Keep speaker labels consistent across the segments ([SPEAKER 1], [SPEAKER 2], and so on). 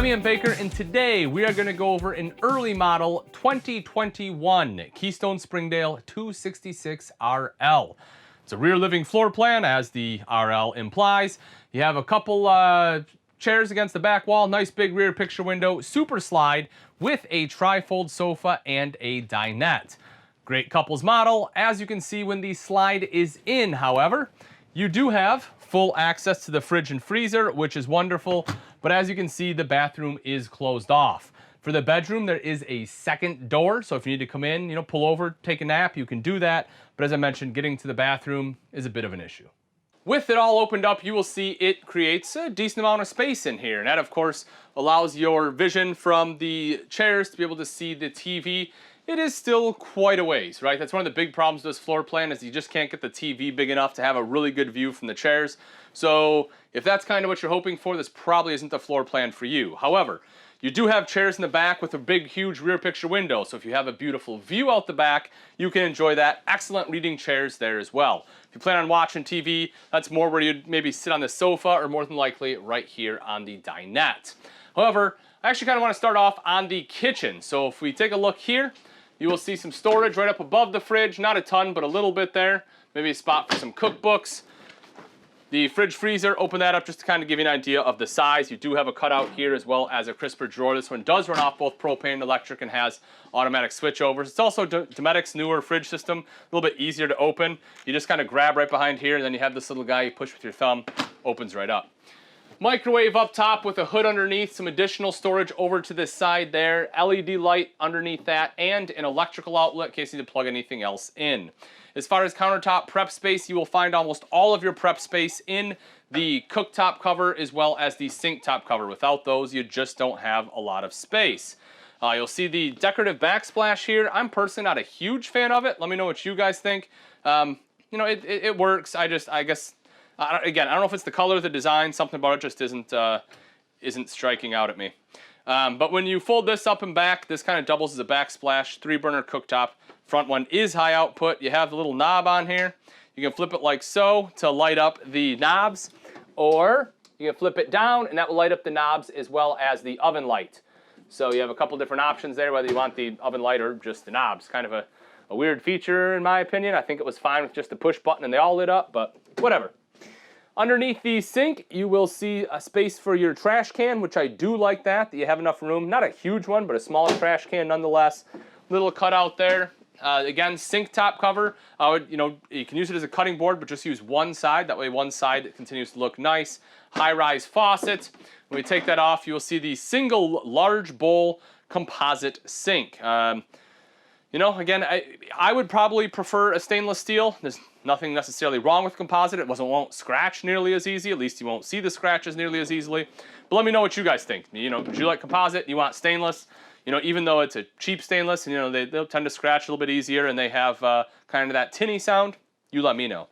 [SPEAKER 1] I'm Ian Baker, and today we are going to go over an early model 2021 Keystone Springdale 266RL. It's a rear living floor plan, as the RL implies. You have a couple chairs against the back wall, nice big rear picture window, super slide with a trifold sofa and a dinette. Great couples model. As you can see, when the slide is in, however, you do have full access to the fridge and freezer, which is wonderful. But as you can see, the bathroom is closed off. For the bedroom, there is a second door. So if you need to come in, pull over, take a nap, you can do that. But as I mentioned, getting to the bathroom is a bit of an issue. With it all opened up, you will see it creates a decent amount of space in here. And that, of course, allows your vision from the chairs to be able to see the TV. It is still quite a ways, right? That's one of the big problems with this floor plan, is you just can't get the TV big enough to have a really good view from the chairs. So if that's kind of what you're hoping for, this probably isn't the floor plan for you. However, you do have chairs in the back with a big, huge rear picture window. So if you have a beautiful view out the back, you can enjoy that. Excellent reading chairs there as well. If you plan on watching TV, that's more where you'd maybe sit on the sofa, or more than likely right here on the dinette. However, I actually kind of want to start off on the kitchen. So if we take a look here, you will see some storage right up above the fridge. Not a ton, but a little bit there. Maybe a spot for some cookbooks. The fridge freezer, open that up just to kind of give you an idea of the size. You do have a cutout here as well as a crisper drawer. This one does run off both propane and electric and has automatic switchovers. It's also Dometic's newer fridge system, a little bit easier to open. You just kind of grab right behind here, and then you have this little guy you push with your thumb, opens right up. Microwave up top with a hood underneath, some additional storage over to this side there, LED light underneath that, and an electrical outlet in case you need to plug anything else in. As far as countertop prep space, you will find almost all of your prep space in the cooktop cover as well as the sink top cover. Without those, you just don't have a lot of space. You'll see the decorative backsplash here. I'm personally not a huge fan of it. Let me know what you guys think. It works. I guess. Again, I don't know if it's the color, the design, something about it just isn't striking out at me. But when you fold this up and back, this kind of doubles as a backsplash, 3-burner cooktop. Front one is high output. You have the little knob on here. You can flip it like so to light up the knobs, or you can flip it down and that will light up the knobs as well as the oven light. So you have a couple different options there, whether you want the oven light or just the knobs. Kind of a weird feature in my opinion. I think it was fine with just the push button and they all lit up, but whatever. Underneath the sink, you will see a space for your trash can, which I do like that you have enough room. Not a huge one, but a small trash can nonetheless. Little cutout there. Again, sink top cover. You can use it as a cutting board, but just use one side. That way one side continues to look nice. High-rise faucet. When we take that off, you will see the single large bowl composite sink. Again, I would probably prefer a stainless steel. There's nothing necessarily wrong with composite. It won't scratch nearly as easy. At least you won't see the scratches nearly as easily. But let me know what you guys think. Would you like composite? You want stainless? Even though it's a cheap stainless, they'll tend to scratch a little bit easier and they have kind of that tinny sound. You let me know.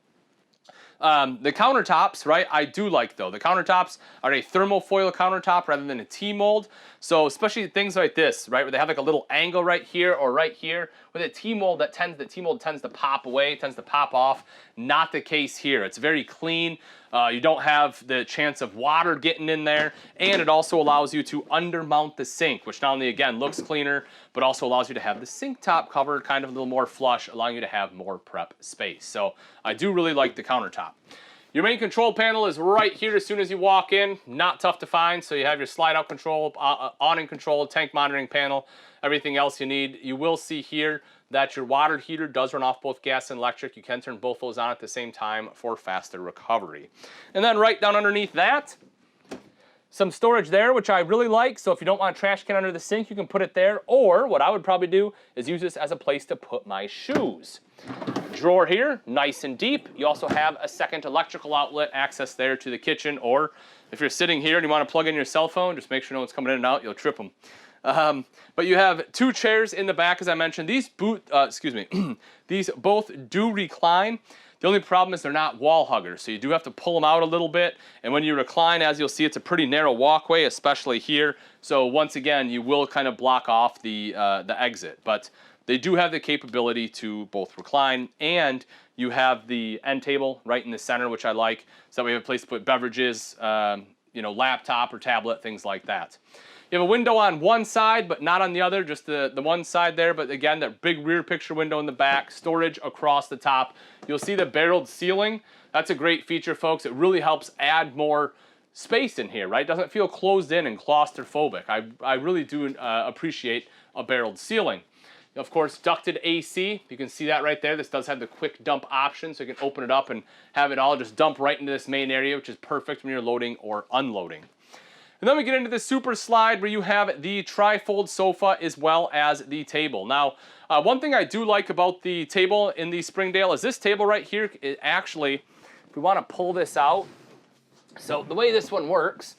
[SPEAKER 1] The countertops, right, I do like though. The countertops are a thermofoil countertop rather than a T-mold. So especially things like this, right, where they have like a little angle right here or right here. With a T-mold, the T-mold tends to pop away, tends to pop off. Not the case here. It's very clean. You don't have the chance of water getting in there, and it also allows you to undermount the sink, which not only, again, looks cleaner, but also allows you to have the sink top covered kind of a little more flush, allowing you to have more prep space. So I do really like the countertop. Your main control panel is right here as soon as you walk in. Not tough to find, so you have your slide-out control, awning control, tank monitoring panel, everything else you need. You will see here that your water heater does run off both gas and electric. You can turn both those on at the same time for faster recovery. And then right down underneath that, some storage there, which I really like. So if you don't want a trash can under the sink, you can put it there. Or what I would probably do is use this as a place to put my shoes. Drawer here, nice and deep. You also have a second electrical outlet access there to the kitchen. Or if you're sitting here and you want to plug in your cell phone, just make sure no one's coming in and out, you'll trip them. But you have two chairs in the back, as I mentioned. These these both do recline. The only problem is they're not wall huggers, so you do have to pull them out a little bit. And when you recline, as you'll see, it's a pretty narrow walkway, especially here. So once again, you will kind of block off the exit. But they do have the capability to both recline, and you have the end table right in the center, which I like. So we have a place to put beverages, laptop or tablet, things like that. You have a window on one side, but not on the other, just the one side there. But again, that big rear picture window in the back, storage across the top. You'll see the barreled ceiling. That's a great feature, folks. It really helps add more space in here, right? Doesn't feel closed in and claustrophobic. I really do appreciate a barreled ceiling. Of course, ducted AC, you can see that right there. This does have the quick dump option, so you can open it up and have it all just dump right into this main area, which is perfect when you're loading or unloading. And then we get into the super slide where you have the tri-fold sofa as well as the table. Now, one thing I do like about the table in the Springdale is this table right here, it actually, if we want to pull this out, so the way this one works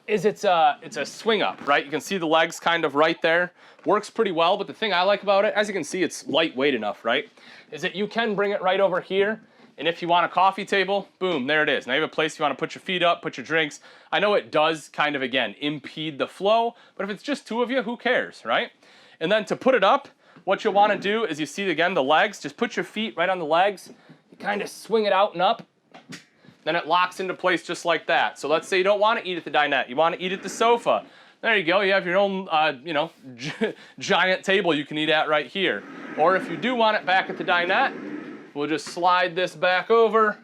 [SPEAKER 1] is it's a swing up, right? You can see the legs kind of right there. Works pretty well, but the thing I like about it, as you can see, it's lightweight enough, right? Is that you can bring it right over here, and if you want a coffee table, boom, there it is. Now you have a place you want to put your feet up, put your drinks. I know it does kind of, again, impede the flow, but if it's just two of you, who cares, right? And then to put it up, what you'll want to do is you see, again, the legs, just put your feet right on the legs, you kind of swing it out and up, then it locks into place just like that. So let's say you don't want to eat at the dinette, you want to eat at the sofa. There you go, you have your own, giant table you can eat at right here. Or if you do want it back at the dinette, we'll just slide this back over,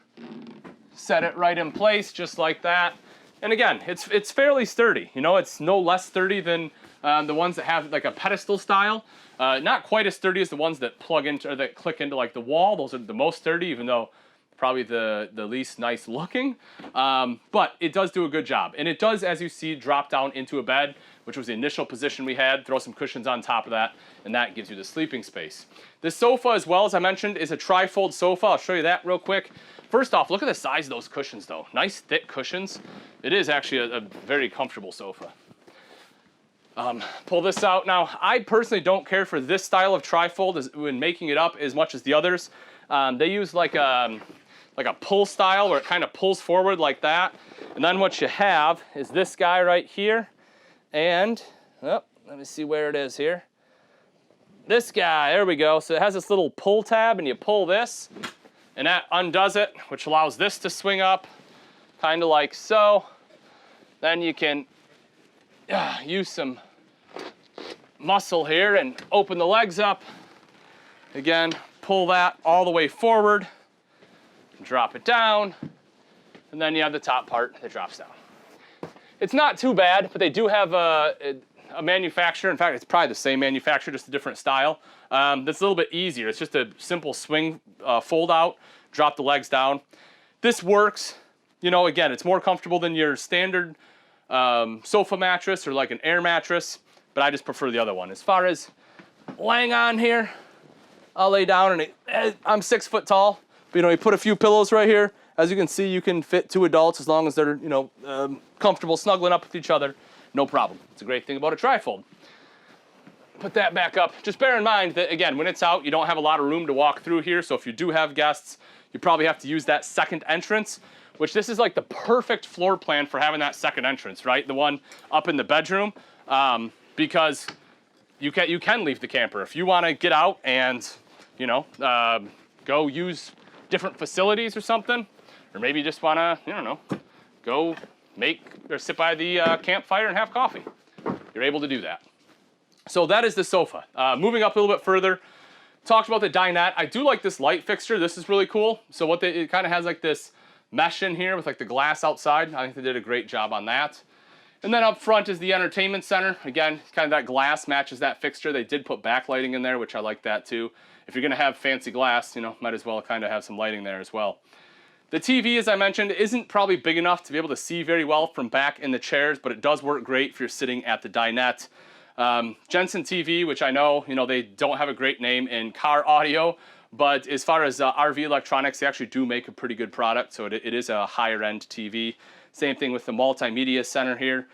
[SPEAKER 1] set it right in place just like that. And again, it's fairly sturdy. You know, it's no less sturdy than the ones that have like a pedestal style. Not quite as sturdy as the ones that plug into or that click into like the wall. Those are the most sturdy, even though probably the least nice looking, but it does do a good job. And it does, as you see, drop down into a bed, which was the initial position we had. Throw some cushions on top of that, and that gives you the sleeping space. This sofa, as well as I mentioned, is a tri-fold sofa. I'll show you that real quick. First off, look at the size of those cushions, though. Nice, thick cushions. It is actually a very comfortable sofa. Pull this out. Now, I personally don't care for this style of tri-fold when making it up as much as the others. They use like a pull style where it kind of pulls forward like that. And then what you have is this guy right here. And, oh, let me see where it is here. This guy, there we go. So it has this little pull tab and you pull this and that undoes it, which allows this to swing up kind of like so. Then you can use some muscle here and open the legs up. Again, pull that all the way forward. Drop it down, and then you have the top part that drops down. It's not too bad, but they do have a manufacturer. In fact, it's probably the same manufacturer, just a different style. That's a little bit easier. It's just a simple swing, fold out, drop the legs down. This works. You know, again, it's more comfortable than your standard sofa mattress or like an air mattress, but I just prefer the other one. As far as laying on here, I'll lay down, and I'm 6 foot tall. But, you know, you put a few pillows right here. As you can see, you can fit 2 adults as long as they're, comfortable snuggling up with each other. No problem. It's a great thing about a tri-fold. Put that back up. Just bear in mind that, again, when it's out, you don't have a lot of room to walk through here. So if you do have guests, you probably have to use that second entrance, which this is like the perfect floor plan for having that second entrance, right? The one up in the bedroom, because you can leave the camper. If you want to get out and, go use different facilities or something, or maybe you just want to, go make or sit by the campfire and have coffee. You're able to do that. So that is the sofa. Moving up a little bit further, talked about the dinette. I do like this light fixture. This is really cool. So it kind of has like this mesh in here with like the glass outside. I think they did a great job on that. And then up front is the entertainment center. Again, kind of that glass matches that fixture. They did put backlighting in there, which I like that too. If you're gonna have fancy glass, might as well kind of have some lighting there as well. The TV, as I mentioned, isn't probably big enough to be able to see very well from back in the chairs, but it does work great if you're sitting at the dinette. Jensen TV, which I know, they don't have a great name in car audio, but as far as RV electronics, they actually do make a pretty good product, so it is a higher end TV. Same thing with the multimedia center here.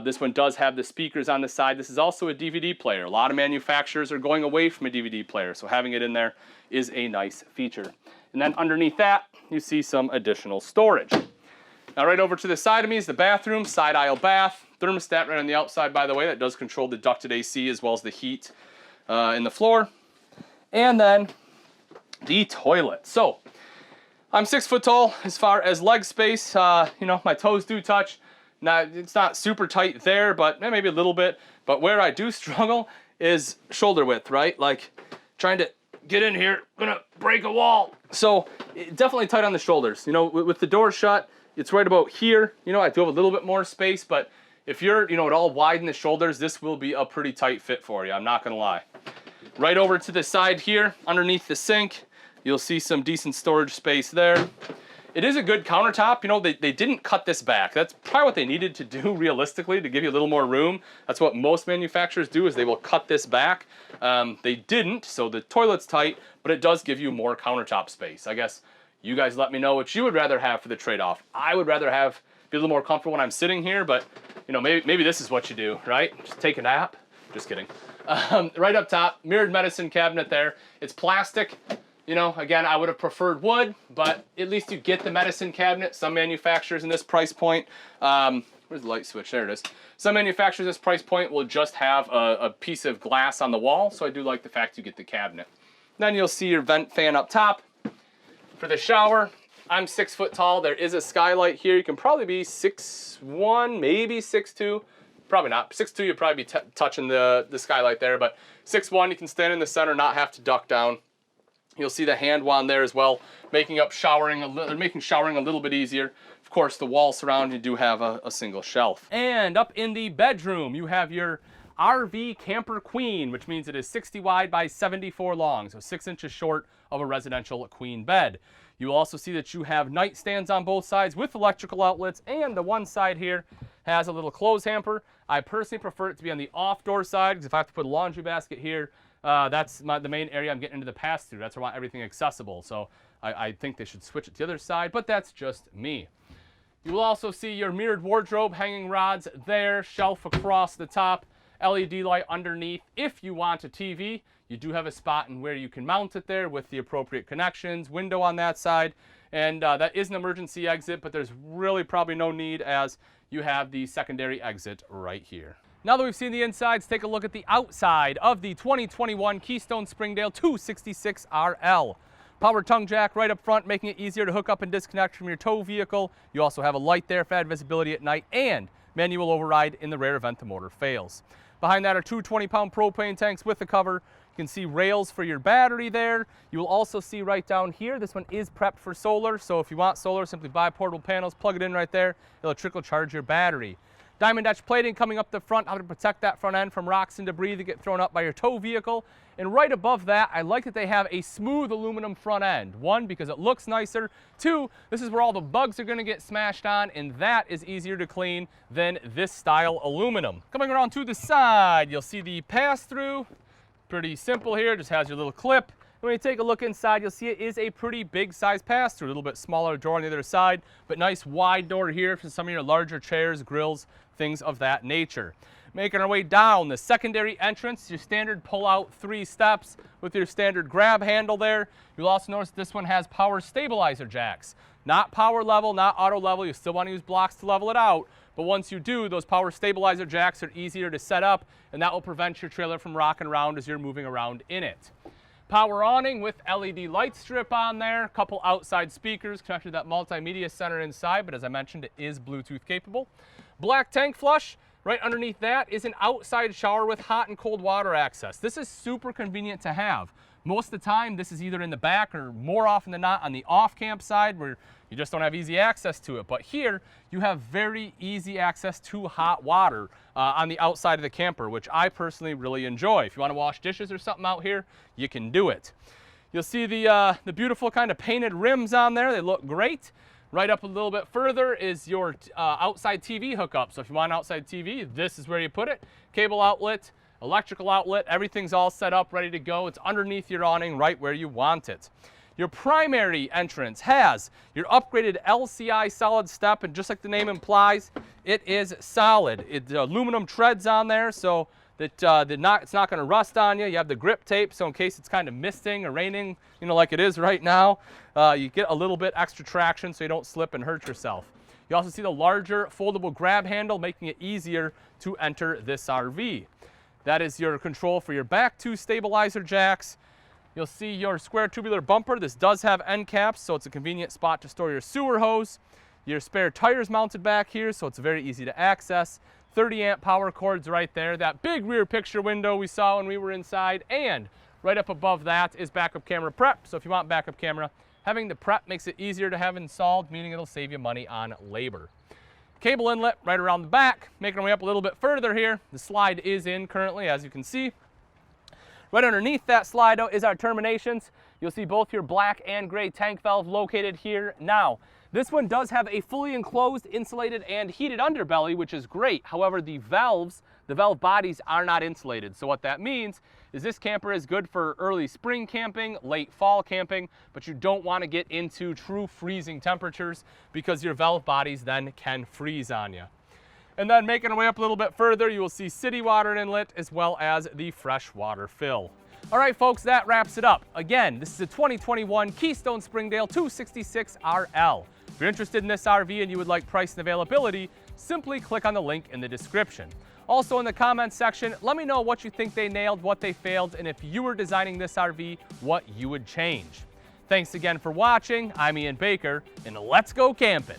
[SPEAKER 1] This one does have the speakers on the side. This is also a DVD player. A lot of manufacturers are going away from a DVD player, so having it in there is a nice feature. And then underneath that, you see some additional storage. Now right over to the side of me is the bathroom, side aisle bath. Thermostat right on the outside, by the way, that does control the ducted AC as well as the heat in the floor. And then the toilet. So I'm 6 foot tall as far as leg space. My toes do touch. It's not super tight there, but maybe a little bit. But where I do struggle is shoulder width, right? Like trying to get in here, gonna break a wall. So definitely tight on the shoulders. You know, with the door shut, it's right about here. You know, I do have a little bit more space, but if you're, you know, at all wide in the shoulders, this will be a pretty tight fit for you. I'm not gonna lie. Right over to the side here, underneath the sink, you'll see some decent storage space there. It is a good countertop. You know, they didn't cut this back. That's probably what they needed to do realistically to give you a little more room. That's what most manufacturers do, is they will cut this back. They didn't, so the toilet's tight, but it does give you more countertop space. I guess you guys let me know what you would rather have for the trade-off. I would rather be a little more comfortable when I'm sitting here, but you know, maybe this is what you do, right? Just take a nap. Just kidding. Right up top, mirrored medicine cabinet there. It's plastic. You know, again, I would have preferred wood, but at least you get the medicine cabinet. Some manufacturers in this price point, where's the light switch? There it is. Some manufacturers at this price point will just have a piece of glass on the wall, so I do like the fact you get the cabinet. Then you'll see your vent fan up top. For the shower, I'm 6 foot tall. There is a skylight here. You can probably be 6'1", maybe 6'2". Probably not. 6'2", you'd probably be touching the skylight there, but 6'1", you can stand in the center, not have to duck down. You'll see the hand wand there as well, making showering a little bit easier. Of course, the wall surround, you do have a single shelf. And up in the bedroom, you have your RV camper queen, which means it is 60 wide by 74 long, so 6 inches short of a residential queen bed. You will also see that you have nightstands on both sides with electrical outlets, and the one side here has a little clothes hamper. I personally prefer it to be on the off-door side, because if I have to put a laundry basket here, that's the main area I'm getting into the pass-through. That's where I want everything accessible. So I think they should switch it to the other side, but that's just me. You will also see your mirrored wardrobe, hanging rods there, shelf across the top, LED light underneath. If you want a TV, you do have a spot in where you can mount it there with the appropriate connections, window on that side, and that is an emergency exit, but there's really probably no need as you have the secondary exit right here. Now that we've seen the insides, take a look at the outside of the 2021 Keystone Springdale 266RL. Power tongue jack right up front, making it easier to hook up and disconnect from your tow vehicle. You also have a light there for added visibility at night, and manual override in the rare event the motor fails. Behind that are two 20-pound propane tanks with a cover. You can see rails for your battery there. You will also see right down here, this one is prepped for solar, so if you want solar, simply buy portable panels, plug it in right there. It'll trickle charge your battery. Diamond etched plating coming up the front, how to protect that front end from rocks and debris that get thrown up by your tow vehicle. And right above that, I like that they have a smooth aluminum front end. One, because it looks nicer. Two, this is where all the bugs are gonna get smashed on, and that is easier to clean than this style aluminum. Coming around to the side, you'll see the pass-through. Pretty simple here, just has your little clip. When you take a look inside, you'll see it is a pretty big size pass-through. A little bit smaller door on the other side, but nice wide door here for some of your larger chairs, grills, things of that nature. Making our way down, the secondary entrance, your standard pull-out 3 steps with your standard grab handle there. You'll also notice this one has power stabilizer jacks. Not power level, not auto level. You still want to use blocks to level it out. But once you do, those power stabilizer jacks are easier to set up, and that will prevent your trailer from rocking around as you're moving around in it. Power awning with LED light strip on there, a couple outside speakers connected to that multimedia center inside, but as I mentioned, it is Bluetooth capable. Black tank flush. Right underneath that is an outside shower with hot and cold water access. This is super convenient to have. Most of the time, this is either in the back or more often than not on the off-camp side where you just don't have easy access to it. But here, you have very easy access to hot water on the outside of the camper, which I personally really enjoy. If you want to wash dishes or something out here, you can do it. You'll see the beautiful kind of painted rims on there. They look great. Right up a little bit further is your outside TV hookup. So if you want an outside TV, this is where you put it. Cable outlet, electrical outlet, everything's all set up, ready to go. It's underneath your awning right where you want it. Your primary entrance has your upgraded LCI solid step, and just like the name implies, it is solid. It's aluminum treads on there, so that it's not going to rust on you. You have the grip tape, so in case it's kind of misting or raining, you know, like it is right now, you get a little bit extra traction so you don't slip and hurt yourself. You also see the larger foldable grab handle, making it easier to enter this RV. That is your control for your back 2 stabilizer jacks. You'll see your square tubular bumper. This does have end caps, so it's a convenient spot to store your sewer hose. Your spare tires mounted back here, so it's very easy to access. 30 amp power cords right there. That big rear picture window we saw when we were inside, and right up above that is backup camera prep. So if you want backup camera, having the prep makes it easier to have installed, meaning it'll save you money on labor. Cable inlet right around the back. Making our way up a little bit further here. The slide is in currently, as you can see. Right underneath that slide out is our terminations. You'll see both your black and gray tank valve located here. Now, this one does have a fully enclosed, insulated, and heated underbelly, which is great. However, the valve bodies are not insulated. So what that means is this camper is good for early spring camping, late fall camping, but you don't want to get into true freezing temperatures because your valve bodies then can freeze on you. And then making our way up a little bit further, you will see city water inlet as well as the freshwater fill. All right, folks, that wraps it up. Again, this is a 2021 Keystone Springdale 266RL. If you're interested in this RV and you would like price and availability, simply click on the link in the description. Also in the comments section, let me know what you think they nailed, what they failed, and if you were designing this RV, what you would change. Thanks again for watching. I'm Ian Baker, and let's go camping.